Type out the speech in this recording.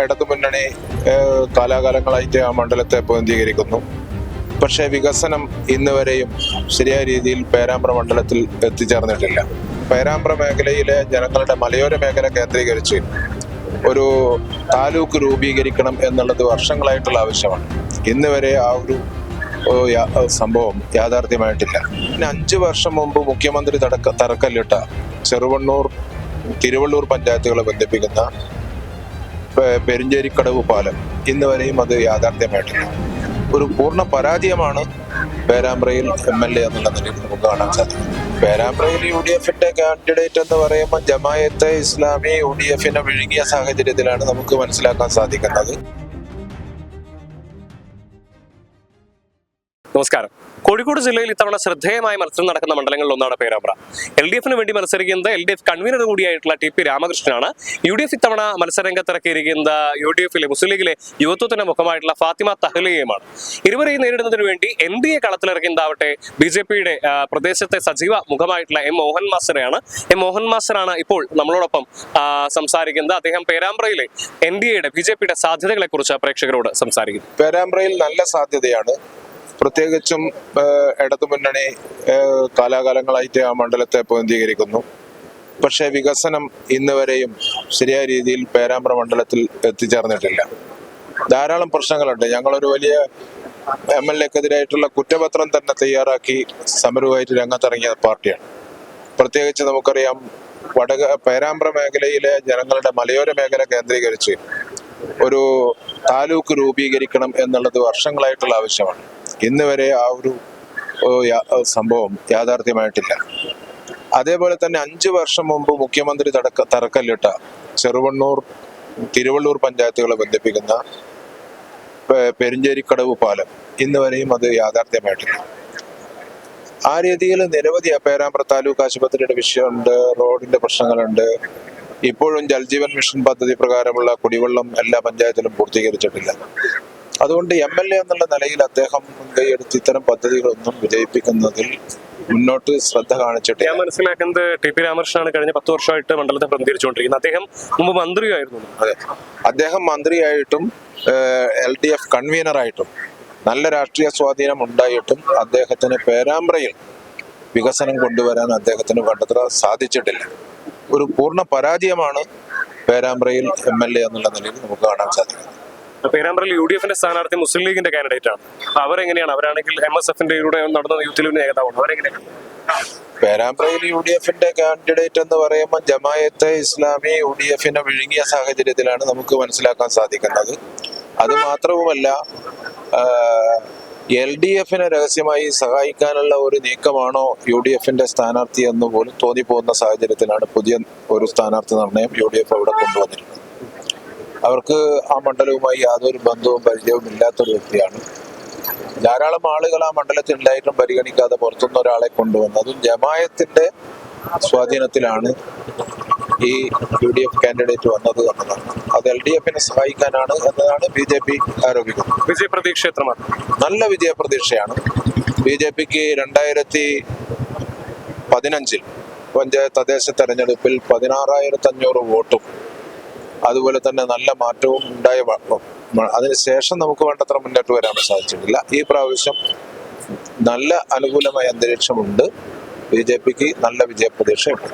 ഇടതുമുന്നണി കാലാകാലങ്ങളായിട്ട് ആ മണ്ഡലത്തെ പ്രതിനിധീകരിക്കുന്നു. പക്ഷേ വികസനം ഇന്ന് വരെയും ശരിയായ രീതിയിൽ പേരാമ്പ്ര മണ്ഡലത്തിൽ എത്തിച്ചേർന്നിട്ടില്ല. പേരാമ്പ്ര മേഖലയിലെ ജനങ്ങളുടെ മലയോര മേഖല കേന്ദ്രീകരിച്ച് ഒരു താലൂക്ക് രൂപീകരിക്കണം എന്നുള്ളത് വർഷങ്ങളായിട്ടുള്ള ആവശ്യമാണ്. ഇന്ന് വരെ ആ ഒരു സംഭവം യാഥാർത്ഥ്യമായിട്ടില്ല. പിന്നെ 5 വർഷം മുമ്പ് മുഖ്യമന്ത്രി തറക്കല്ലിട്ട ചെറുവണ്ണൂർ തിരുവള്ളൂർ പഞ്ചായത്തുകളെ ബന്ധിപ്പിക്കുന്ന പെരിഞ്ചേരിക്കടവ് പാലം ഇന്ന് വരെയും അത് യാഥാർത്ഥ്യമായിട്ടില്ല. ഒരു പൂർണ്ണ പരാജയമാണ് പേരാമ്പ്രയിൽ MLA എന്നുള്ള നിലയിൽ നമുക്ക് കാണാൻ സാധിക്കും. പേരാമ്പ്രയിൽ UDFന്റെ കാൻഡിഡേറ്റ് എന്ന് പറയുമ്പോൾ ജമായത്തെ ഇസ്ലാമി UDFനെ വിഴുങ്ങിയ സാഹചര്യത്തിലാണ് നമുക്ക് മനസ്സിലാക്കാൻ സാധിക്കുന്നത്. നമസ്കാരം. കോഴിക്കോട് ജില്ലയിൽ ഇത്തവണ ശ്രദ്ധേയമായ മത്സരം നടക്കുന്ന മണ്ഡലങ്ങളിൽ ഒന്നാണ് പേരാമ്പ്ര. LDFന് വേണ്ടി മത്സരിക്കുന്നത് LDF കൺവീനർ കൂടിയായിട്ടുള്ള TP രാമകൃഷ്ണനാണ്. UDF ഇത്തവണ മത്സരരംഗത്തിറക്കിയിരിക്കുന്ന UDFിലെ മുസ്ലിം ലീഗിലെ യുവത്വത്തിന്റെ മുഖമായിട്ടുള്ള ഫാത്തിമ തഹ്ലിയയുമാണ്. ഇരുവരെയും നേരിടുന്നതിന് വേണ്ടി NDA കളത്തിലിറക്കിയതാവട്ടെ BJPയുടെ പ്രദേശത്തെ സജീവ മുഖമായിട്ടുള്ള മോഹൻ മാസ്റ്ററെയാണ്. മോഹൻ മാസ്റ്ററാണ് ഇപ്പോൾ നമ്മളോടൊപ്പം സംസാരിക്കുന്നത്. അദ്ദേഹം പേരാമ്പ്രയിലെ NDAയുടെ BJPയുടെ സാധ്യതകളെ കുറിച്ച് പ്രേക്ഷകരോട് സംസാരിക്കുന്നു. പേരാമ്പ്രയിൽ നല്ല സാധ്യതയാണ്. പ്രത്യേകിച്ചും ഇടതുമുന്നണി കാലാകാലങ്ങളായിട്ട് ആ മണ്ഡലത്തെ പ്രതിനിധീകരിക്കുന്നു. പക്ഷേ വികസനം ഇന്ന് വരെയും ശരിയായ രീതിയിൽ പേരാമ്പ്ര മണ്ഡലത്തിൽ എത്തിച്ചേർന്നിട്ടില്ല. ധാരാളം പ്രശ്നങ്ങളുണ്ട്. ഞങ്ങളൊരു വലിയ MLAക്കെതിരായിട്ടുള്ള കുറ്റപത്രം തന്നെ തയ്യാറാക്കി സമരവുമായിട്ട് രംഗത്തിറങ്ങിയ പാർട്ടിയാണ്. പ്രത്യേകിച്ച് നമുക്കറിയാം, പേരാമ്പ്ര മേഖലയിലെ ജനങ്ങളുടെ മലയോര മേഖല കേന്ദ്രീകരിച്ച് ഒരു താലൂക്ക് രൂപീകരിക്കണം എന്നുള്ളത് വർഷങ്ങളായിട്ടുള്ള ആവശ്യമാണ്. ഇന്ന് വരെ ആ ഒരു സംഭവം യാഥാർത്ഥ്യമായിട്ടില്ല. അതേപോലെ തന്നെ 5 വർഷം മുമ്പ് മുഖ്യമന്ത്രി തറക്കല്ലിട്ട ചെറുവണ്ണൂർ തിരുവള്ളൂർ പഞ്ചായത്തുകളെ ബന്ധിപ്പിക്കുന്ന പെരിഞ്ചേരിക്കടവ് പാലം ഇന്ന് വരെയും അത് യാഥാർത്ഥ്യമായിട്ടില്ല. ആ രീതിയിൽ നിരവധി പേരാമ്പ്ര താലൂക്ക് ആശുപത്രിയുടെ വിഷയമുണ്ട്, റോഡിന്റെ പ്രശ്നങ്ങളുണ്ട്. ഇപ്പോഴും ജൽജീവൻ മിഷൻ പദ്ധതി പ്രകാരമുള്ള കുടിവെള്ളം എല്ലാ പഞ്ചായത്തിലും പൂർത്തീകരിച്ചിട്ടില്ല. അതുകൊണ്ട് MLA എന്നുള്ള നിലയിൽ അദ്ദേഹം മുൻകൈയെടുത്ത് ഇത്തരം പദ്ധതികളൊന്നും വിജയിപ്പിക്കുന്നതിൽ മുന്നോട്ട് ശ്രദ്ധ കാണിച്ചിട്ട്. ഞാൻ മനസ്സിലാക്കുന്നത് TP രാമകൃഷ്ണനാണ് കഴിഞ്ഞ 10 വർഷമായിട്ട് മണ്ഡലത്തെ പ്രതിനിധീകരിച്ചുകൊണ്ടിരിക്കുന്നത്. അദ്ദേഹം മുമ്പ് മന്ത്രിയായിരുന്നു. അതെ, അദ്ദേഹം മന്ത്രിയായിട്ടും LDF കൺവീനറായിട്ടും നല്ല രാഷ്ട്രീയ സ്വാധീനം ഉണ്ടായിട്ടും അദ്ദേഹത്തിന് പേരാമ്പ്രയിൽ വികസനം കൊണ്ടുവരാൻ അദ്ദേഹത്തിന് വേണ്ടത്ര സാധിച്ചിട്ടില്ല. ഒരു പൂർണ്ണ പരാജയമാണ് പേരാമ്പ്രയിൽ MLA എന്നുള്ള നിലയിൽ നമുക്ക് കാണാൻ സാധിക്കുന്നത്. പേരാമ്പ്രയിൽ UDFന്റെ സ്ഥാനാർത്ഥി മുസ്ലിം ലീഗിന്റെ കാൻഡിഡേറ്റ് ആണ്. അവരെങ്ങനെയാണ്? അവരാണെങ്കിൽ MSFന്റെ നടന്ന യൂത്ത് ലീഗിന്റെ നേതാവാണ്. അവരെങ്ങനെയാണ്? പേരാമ്പ്രയിൽ UDFന്റെ കാൻഡിഡേറ്റ് എന്ന് പറയുമ്പോൾ ജമായത്തെ ഇസ്ലാമി UDFനെ വിഴുങ്ങിയ സാഹചര്യത്തിലാണ് നമുക്ക് മനസ്സിലാക്കാൻ സാധിക്കുന്നത്. അത് മാത്രവുമല്ല, LDFനെ രഹസ്യമായി സഹായിക്കാനുള്ള ഒരു നീക്കമാണോ UDFന്റെ സ്ഥാനാർത്ഥി എന്ന് പോലും തോന്നിപ്പോകുന്ന സാഹചര്യത്തിലാണ് പുതിയ ഒരു സ്ഥാനാർത്ഥി നിർണയം UDF അവിടെ കൊണ്ടുവന്നിരിക്കുന്നത്. അവർക്ക് ആ മണ്ഡലവുമായി യാതൊരു ബന്ധവും പരിചയവും ഇല്ലാത്തൊരു വ്യക്തിയാണ്. ധാരാളം ആളുകൾ ആ മണ്ഡലത്തിൽ ഉണ്ടായിട്ടും പരിഗണിക്കാതെ പുറത്തുനിന്ന് ഒരാളെ കൊണ്ടുവന്നു. അതും ജമായത്തിന്റെ സ്വാധീനത്തിലാണ് ഈ UDF കാൻഡിഡേറ്റ് വന്നത് എന്നതാണ്. അത് LDFനെ സഹായിക്കാനാണ് എന്നതാണ് BJP ആരോപിക്കുന്നത്. വിജയപ്രതീക്ഷ എത്രമാണ്? നല്ല വിജയപ്രതീക്ഷയാണ്. BJPക്ക് 2015 പഞ്ചായത്ത് തദ്ദേശ തെരഞ്ഞെടുപ്പിൽ 16,500 വോട്ടും അതുപോലെ തന്നെ നല്ല മാറ്റവും ഉണ്ടായ. അതിനുശേഷം നമുക്ക് വേണ്ടത്ര മുന്നോട്ട് വരാൻ സാധിച്ചിട്ടില്ല. ഈ പ്രാവശ്യം നല്ല അനുകൂലമായ അന്തരീക്ഷമുണ്ട്. BJPക്ക് നല്ല വിജയപ്രതീക്ഷയുണ്ട്.